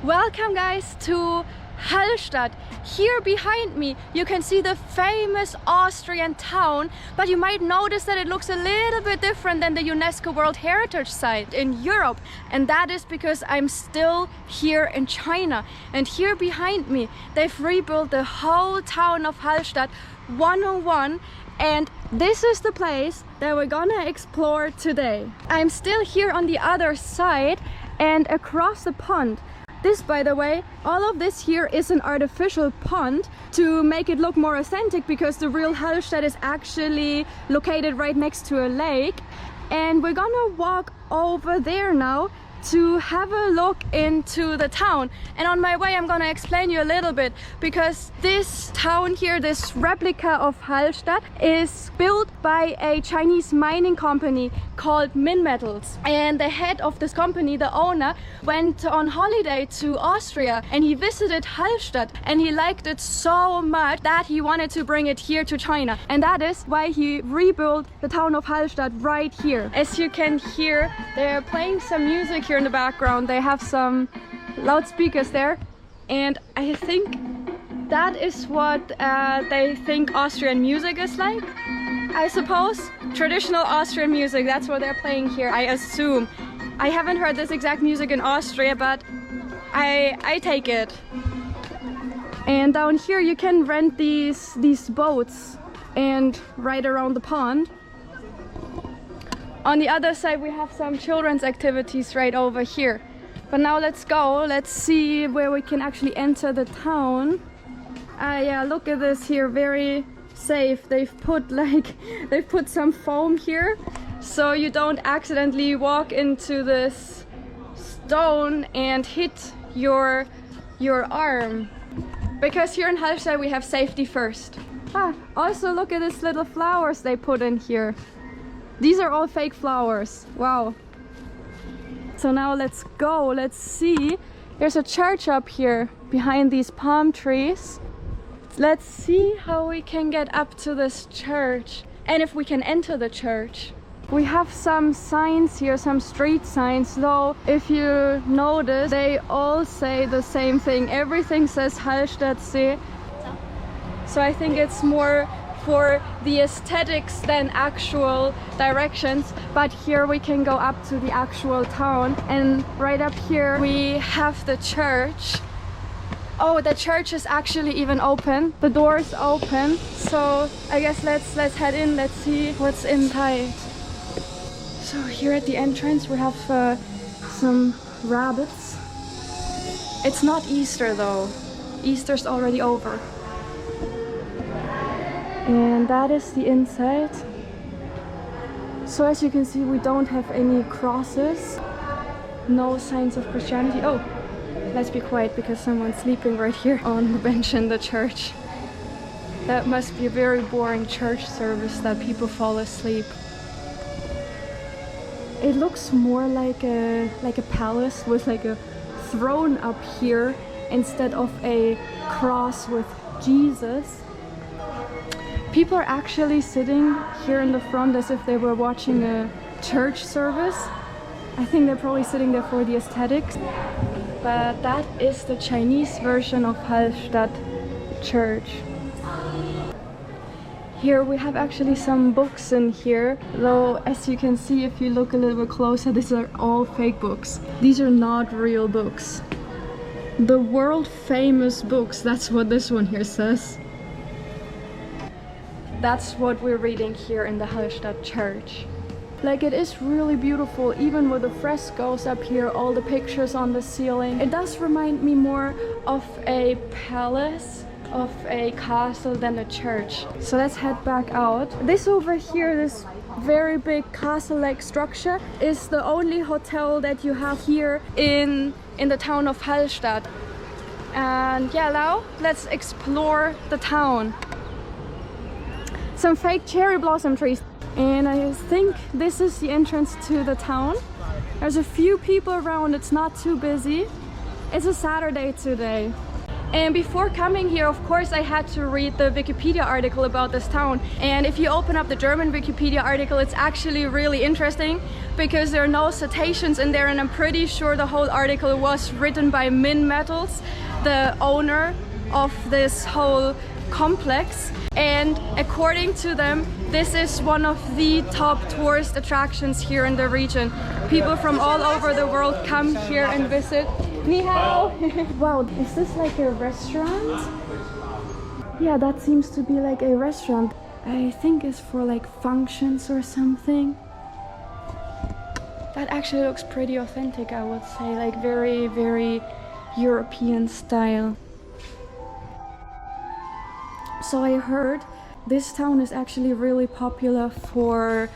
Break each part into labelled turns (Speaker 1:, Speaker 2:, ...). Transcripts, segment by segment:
Speaker 1: Welcome guys to Hallstatt. Here behind me you can see the famous Austrian town, but you might notice that it looks a little bit different than the UNESCO World Heritage Site in Europe, and that is because I'm still here in China. And here behind me they've rebuilt the whole town of Hallstatt 101, and this is the place that we're gonna explore today. I'm still here on the other side and across the pond. This, by the way, all of this here is an artificial pond to make it look more authentic, because the real Hallstatt is actually located right next to a lake. And we're gonna walk over there now to have a look into the town. And on my way I'm gonna explain you a little bit, because this town here, this replica of Hallstatt, is built by a Chinese mining company called Minmetals. And the head of this company, the owner, went on holiday to Austria and he visited Hallstatt and he liked it so much that he wanted to bring it here to China. And that is why he rebuilt the town of Hallstatt right here. As you can hear, they're playing some music here in the background. They have some loudspeakers there, and I think that is what they think Austrian music is like. I suppose traditional Austrian music, that's what they're playing here, I assume. I haven't heard this exact music in Austria, but I take it. And down here you can rent these boats and ride around the pond. On the other side we have some children's activities right over here. But now let's go, let's see where we can actually enter the town. Yeah, look at this here, very safe. They've put some foam here so you don't accidentally walk into this stone and hit your arm. Because here in Hallstatt we have safety first. Also look at these little flowers they put in here. These are all fake flowers. Wow. So now let's go, let's see. There's a church up here behind these palm trees. Let's see how we can get up to this church and if we can enter the church. We have some signs here, some street signs, though if you notice they all say the same thing. Everything says Hallstattsee. So I think it's more for the aesthetics than actual directions. But here we can go up to the actual town, and right up here we have the church. Oh, the church is actually even open. The door is open, so I guess let's head in. Let's see what's inside. So here at the entrance we have some rabbits. It's not Easter though. Easter's already over. And that is the inside. So as you can see, we don't have any crosses, no signs of Christianity. Oh, let's be quiet because someone's sleeping right here on the bench in the church. That must be a very boring church service that people fall asleep. It looks more like a palace with like a throne up here instead of a cross with Jesus. People are actually sitting here in the front as if they were watching a church service. I think they're probably sitting there for the aesthetics. But that is the Chinese version of Hallstatt Church. Here we have actually some books in here, though as you can see if you look a little bit closer, these are all fake books. These are not real books. The world famous books, that's what this one here says. That's what we're reading here in the Hallstatt Church. Like, it is really beautiful, even with the frescoes up here, all the pictures on the ceiling. It does remind me more of a palace, of a castle than a church. So let's head back out. This over here, this very big castle-like structure, is the only hotel that you have here in the town of Hallstatt. And yeah, now let's explore the town. Some fake cherry blossom trees. And I think this is the entrance to the town. There's a few people around, it's not too busy. It's a Saturday today. And before coming here, of course, I had to read the Wikipedia article about this town. And if you open up the German Wikipedia article, it's actually really interesting because there are no citations in there, and I'm pretty sure the whole article was written by Minmetals, the owner of this whole complex. And according to them, this is one of the top tourist attractions here in the region. People from all over the world come here and visit. Ni hao! Wow, is this like a restaurant? Yeah, that seems to be like a restaurant. I think it's for like functions or something. That actually looks pretty authentic, I would say, like very, very European style. So I heard this town is actually really popular for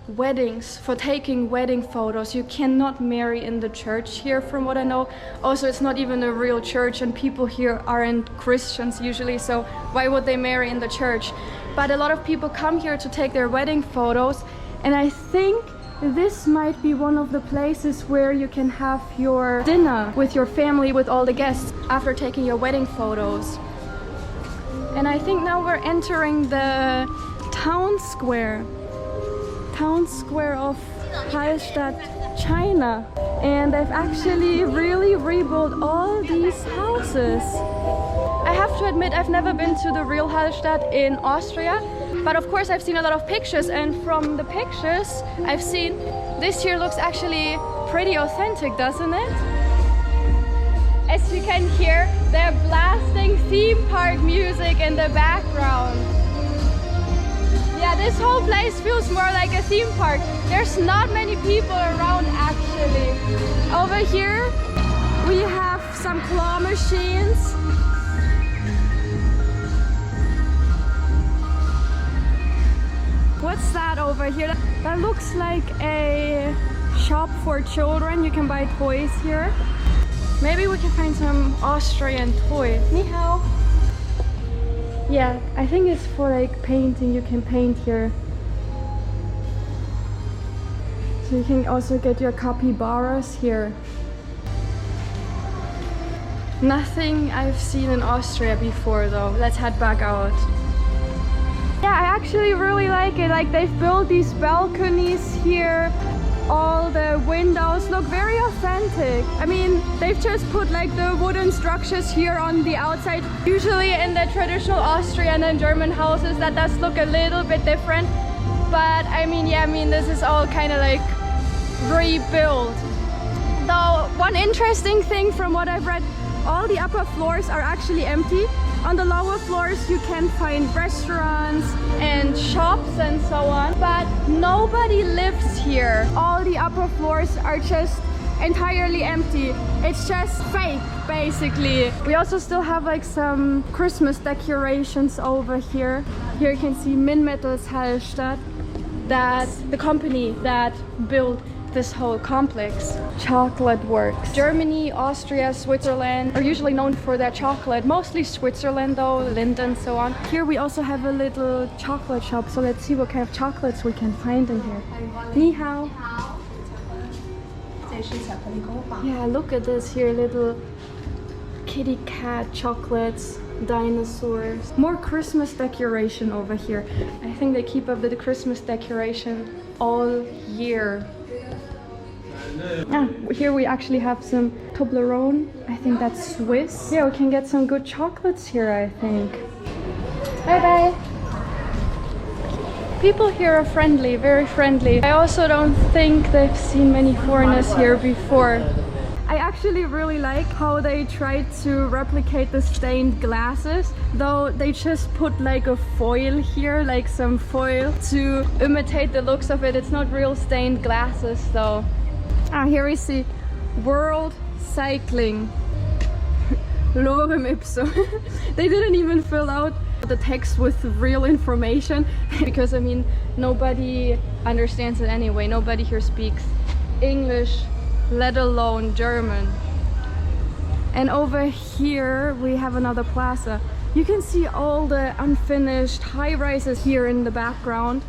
Speaker 1: weddings, for taking wedding photos. You cannot marry in the church here, from what I know. Also, it's not even a real church, and people here aren't Christians usually, so why would they marry in the church? But a lot of people come here to take their wedding photos, and I think this might be one of the places where you can have your dinner with your family, with all the guests, after taking your wedding photos. And I think now we're entering the town square of Hallstatt, China. And they've actually really rebuilt all these houses. I have to admit, I've never been to the real Hallstatt in Austria, but of course I've seen a lot of pictures, and from the pictures I've seen, this here looks actually pretty authentic, doesn't it? As you can hear, they're blasting theme park music in the background. Yeah, this whole place feels more like a theme park. There's not many people around actually. Over here we have some claw machines. What's that over here? That looks like a shop for children. You can buy toys here. Maybe we can find some Austrian toys. Ni hao. Yeah, I think it's for like painting. You can paint here. So you can also get your capybaras here. Nothing I've seen in Austria before though. Let's head back out. Yeah, I actually really like it. Like, they've built these balconies here. All the windows look very authentic. I mean, they've just put like the wooden structures here on the outside. Usually in the traditional Austrian and German houses, that does look a little bit different. But I mean, yeah, this is all kind of like rebuilt. Though, one interesting thing from what I've read, all the upper floors are actually empty. On the lower floors you can find restaurants and shops and so on, but nobody lives here. All the upper floors are just entirely empty. It's just fake, basically. We also still have like some Christmas decorations over here. Here you can see Minmetals Hallstatt, that's the company that built this whole complex. Chocolate works. Germany, Austria, Switzerland are usually known for their chocolate. Mostly Switzerland though, Lindt and so on. Here we also have a little chocolate shop, so let's see what kind of chocolates we can find in here. Ni hao. Yeah, look at this here, little kitty cat chocolates, dinosaurs. More Christmas decoration over here. I think they keep up the Christmas decoration all year. Here we actually have some Toblerone. I think that's Swiss. Yeah, we can get some good chocolates here, I think. Bye bye. People here are friendly, very friendly. I also don't think they've seen many foreigners here before. I actually really like how they tried to replicate the stained glasses, though they just put like a foil here, like some foil to imitate the looks of it. It's not real stained glasses though. Here we see World Cycling. Lorem ipsum. They didn't even fill out the text with real information because I mean, nobody understands it anyway. Nobody here speaks English, let alone German. And over here we have another plaza. You can see all the unfinished high-rises here in the background.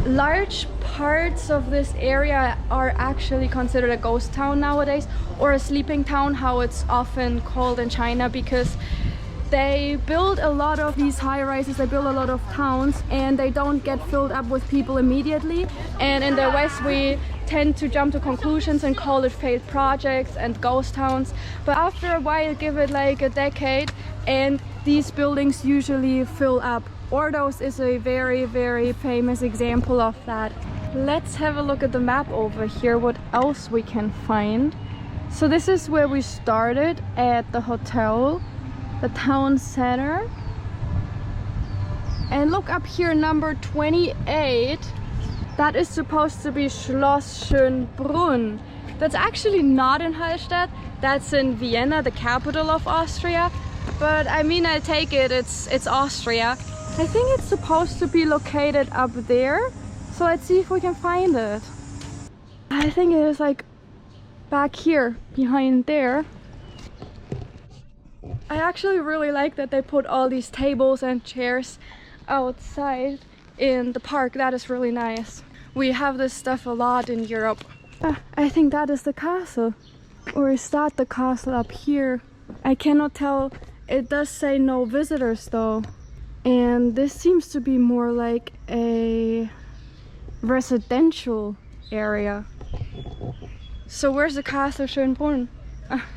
Speaker 1: Large parts of this area are actually considered a ghost town nowadays, or a sleeping town, how it's often called in China, because they build a lot of these high-rises, they build a lot of towns, and they don't get filled up with people immediately. And in the West we tend to jump to conclusions and call it failed projects and ghost towns. But after a while, give it like a decade, and these buildings usually fill up. Ordos is a very, very famous example of that. Let's have a look at the map over here, what else we can find. So this is where we started, at the hotel, the town center. And look up here, number 28. That is supposed to be Schloss Schönbrunn. That's actually not in Hallstatt, that's in Vienna, the capital of Austria. But I mean, I take it, it's Austria. I think it's supposed to be located up there. So let's see if we can find it. I think it is like back here, behind there. I actually really like that they put all these tables and chairs outside in the park. That is really nice. We have this stuff a lot in Europe. I think that is the castle. Or is that the castle up here? I cannot tell. It does say no visitors though. And this seems to be more like a residential area. So where's the castle Schönbrunn?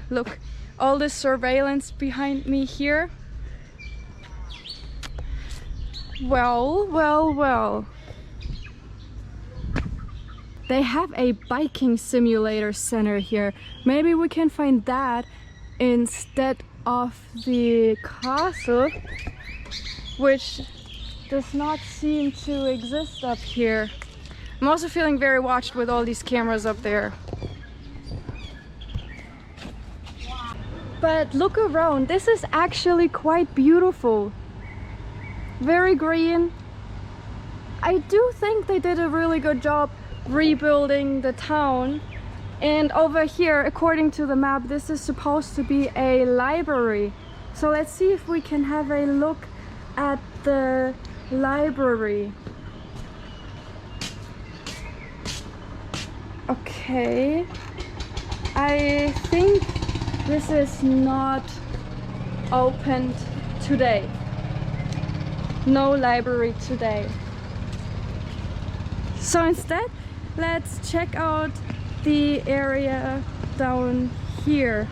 Speaker 1: Look, all this surveillance behind me here. Well, well, well. They have a biking simulator center here. Maybe we can find that instead of the castle, which does not seem to exist up here. I'm also feeling very watched with all these cameras up there. But look around, this is actually quite beautiful. Very green. I do think they did a really good job rebuilding the town. And over here, according to the map, this is supposed to be a library. So let's see if we can have a look at the library. Okay, I think this is not opened today. No library today. So instead, let's check out the area down here.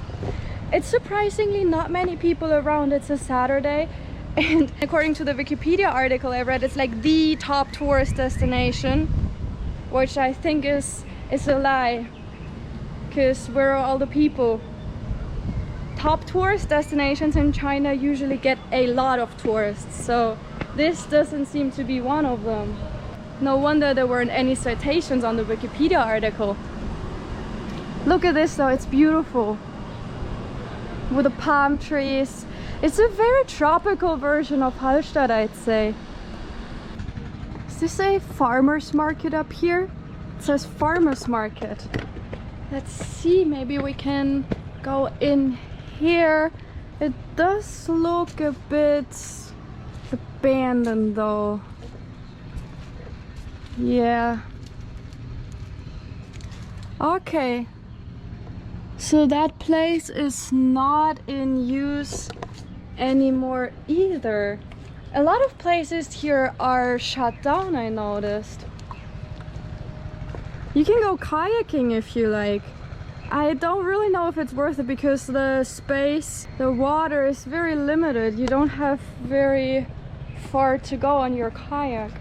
Speaker 1: It's surprisingly not many people around. It's a Saturday, and according to the Wikipedia article I read, it's like the top tourist destination, which I think is a lie, because where are all the people? Top tourist destinations in China usually get a lot of tourists, so this doesn't seem to be one of them. No wonder there weren't any citations on the Wikipedia article. Look at this though, it's beautiful. With the palm trees. It's a very tropical version of Hallstatt, I'd say. Is this a farmer's market up here? It says farmer's market. Let's see, maybe we can go in here. It does look a bit abandoned though. Yeah. Okay. So that place is not in use anymore either. A lot of places here are shut down, I noticed. You can go kayaking if you like. I don't really know if it's worth it because the space, the water is very limited. You don't have very far to go on your kayak.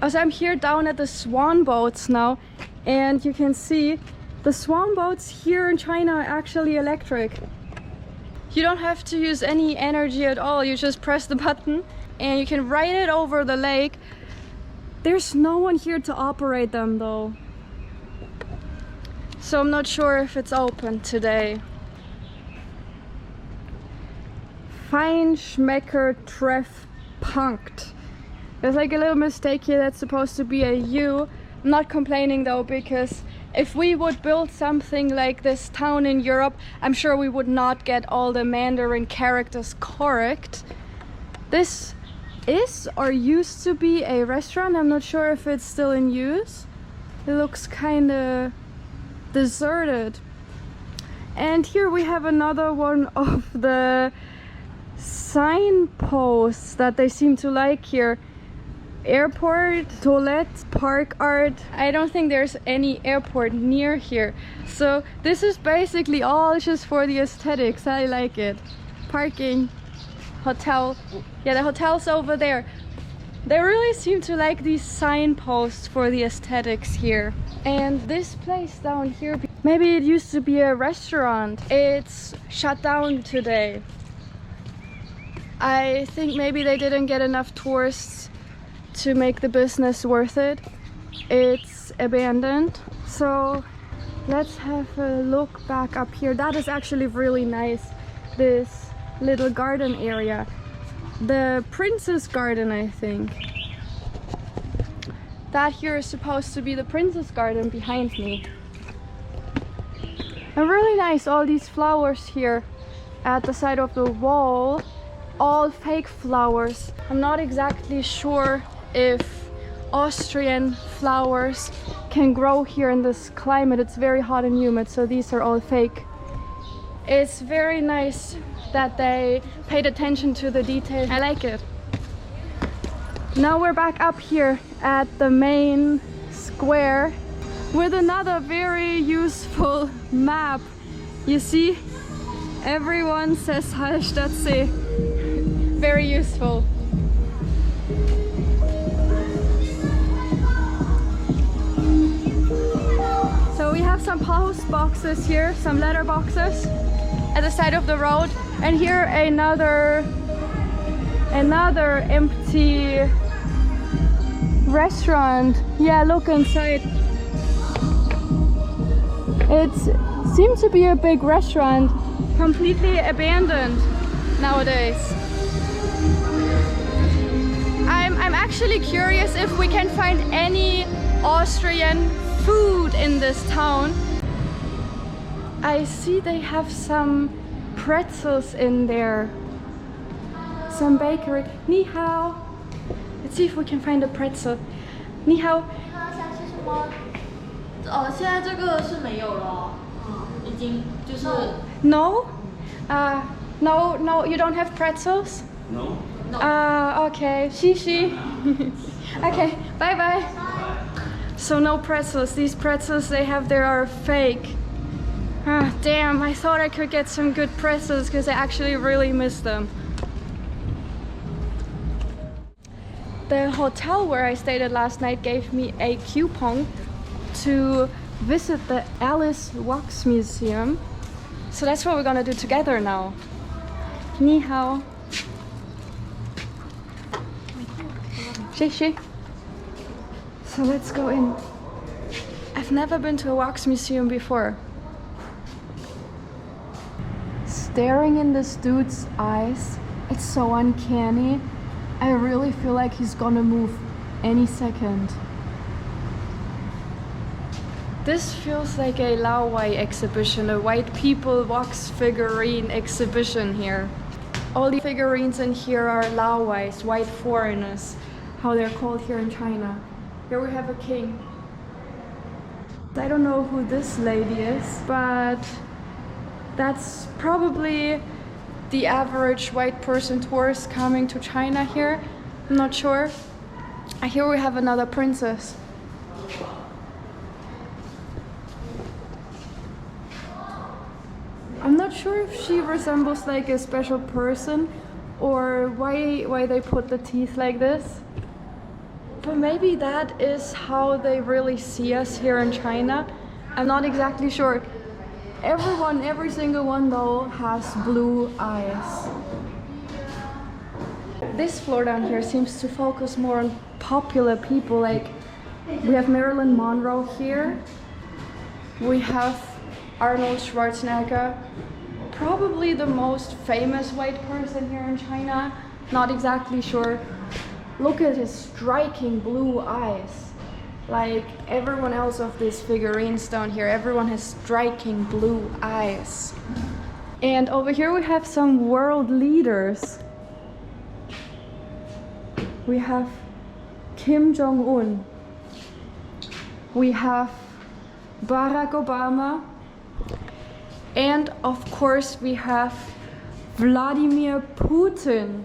Speaker 1: So I'm here down at the swan boats now, and you can see the swan boats here in China are actually electric. You don't have to use any energy at all. You just press the button and you can ride it over the lake. There's no one here to operate them though, so I'm not sure if it's open today. Feinschmecker Treff Punkt. There's like a little mistake here, that's supposed to be a U. I'm not complaining though, because if we would build something like this town in Europe, I'm sure we would not get all the Mandarin characters correct. This is or used to be a restaurant. I'm not sure if it's still in use. It looks kind of deserted. And here we have another one of the signposts that they seem to like here. Airport, toilet, park art. I don't think there's any airport near here. So this is basically all just for the aesthetics. I like it. Parking, hotel. Yeah, the hotel's over there. They really seem to like these signposts for the aesthetics here. And this place down here, maybe it used to be a restaurant. It's shut down today. I think maybe they didn't get enough tourists to make the business worth it. It's abandoned. So let's have a look back up here. That is actually really nice, this little garden area. The Princess Garden, I think. That here is supposed to be the Princess Garden behind me. And really nice, all these flowers here at the side of the wall. All fake flowers. I'm not exactly sure if Austrian flowers can grow here in this climate. It's very hot and humid, so these are all fake. It's very nice that they paid attention to the detail. I like it. Now we're back up here at the main square with another very useful map. You see, everyone says Hallstatt See. Very useful. So we have some post boxes here, some letter boxes at the side of the road, and here another empty restaurant. Yeah, look inside. It seems to be a big restaurant, completely abandoned nowadays. I'm actually curious if we can find any Austrian food in this town. I see they have some pretzels in there. Some bakery. Ni hao. Let's see if we can find a pretzel. Ni hao.
Speaker 2: 现在这个是没有了，已经就是
Speaker 1: No? No, you don't have pretzels?
Speaker 3: No.
Speaker 1: Okay. Shishi. Okay, bye bye. So no pretzels. These pretzels they have there are fake. Ah, damn, I thought I could get some good pretzels because I actually really miss them. The hotel where I stayed at last night gave me a coupon to visit the Alice Wax Museum. So that's what we're gonna do together now. Ni hao. Shishi. So let's go in. I've never been to a wax museum before. Staring in this dude's eyes, it's so uncanny. I really feel like he's gonna move any second. This feels like a Laowai exhibition, a white people wax figurine exhibition here. All the figurines in here are Laowais, white foreigners, how they're called here in China. Here we have a king. I don't know who this lady is, but that's probably the average white person tourist coming to China here. I'm not sure. Here we have another princess. I'm not sure if she resembles like a special person or why they put the teeth like this. But maybe that is how they really see us here in China. I'm not exactly sure. Every single one though has blue eyes. This floor down here seems to focus more on popular people. Like we have Marilyn Monroe here. We have Arnold Schwarzenegger. Probably the most famous white person here in China. Not exactly sure. Look at his striking blue eyes. Like everyone else of these figurines down here, everyone has striking blue eyes. And over here we have some world leaders. We have Kim Jong-un. We have Barack Obama. And of course we have Vladimir Putin,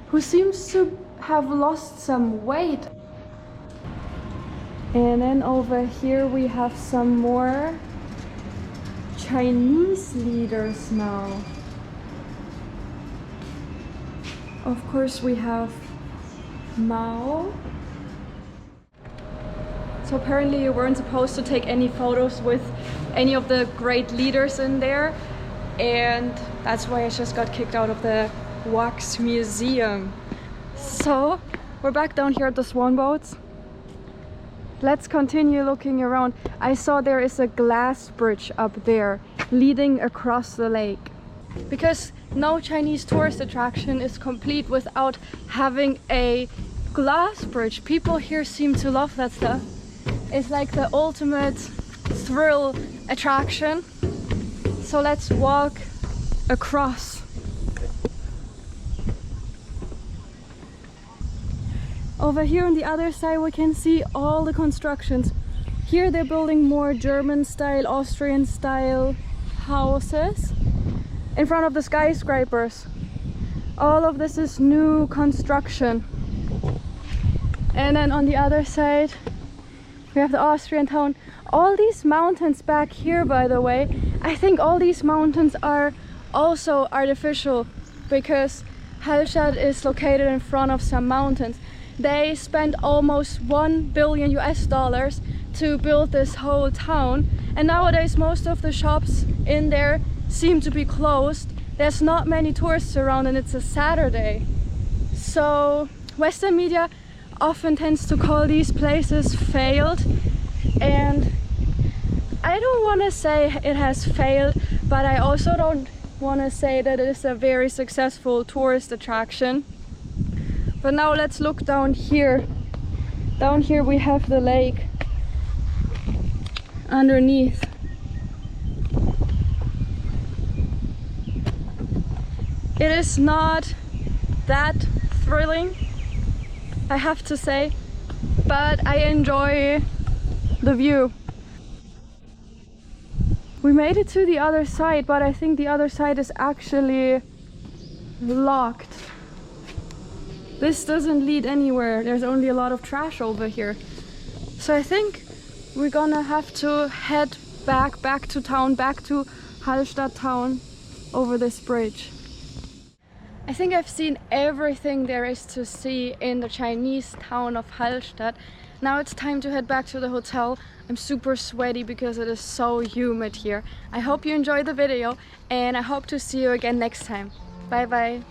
Speaker 1: who seems to have lost some weight. And then over here we have some more Chinese leaders now. Of course we have Mao. So apparently you weren't supposed to take any photos with any of the great leaders in there, and that's why I just got kicked out of the wax museum. So we're back down here at the swan boats. Let's continue looking around. I saw there is a glass bridge up there leading across the lake, because no Chinese tourist attraction is complete without having a glass bridge. People here seem to love that stuff. It's like the ultimate thrill attraction. So let's walk across. Over here on the other side we can see all the constructions. Here they're building more German style, Austrian style houses in front of the skyscrapers. All of this is new construction. And then on the other side we have the Austrian town. All these mountains back here, by the way, I think all these mountains are also artificial, because Hallstatt is located in front of some mountains. They spent almost $1 billion to build this whole town, and nowadays most of the shops in there seem to be closed. There's not many tourists around and it's a Saturday. So Western media often tends to call these places failed, and I don't want to say it has failed, but I also don't want to say that it is a very successful tourist attraction. But now let's look down here. Down here we have the lake underneath. It is not that thrilling, I have to say, but I enjoy the view. We made it to the other side, but I think the other side is actually locked. This doesn't lead anywhere. There's only a lot of trash over here. So I think we're gonna have to head back to town, back to Hallstatt town over this bridge. I think I've seen everything there is to see in the Chinese town of Hallstatt. Now it's time to head back to the hotel. I'm super sweaty because it is so humid here. I hope you enjoyed the video and I hope to see you again next time. Bye bye.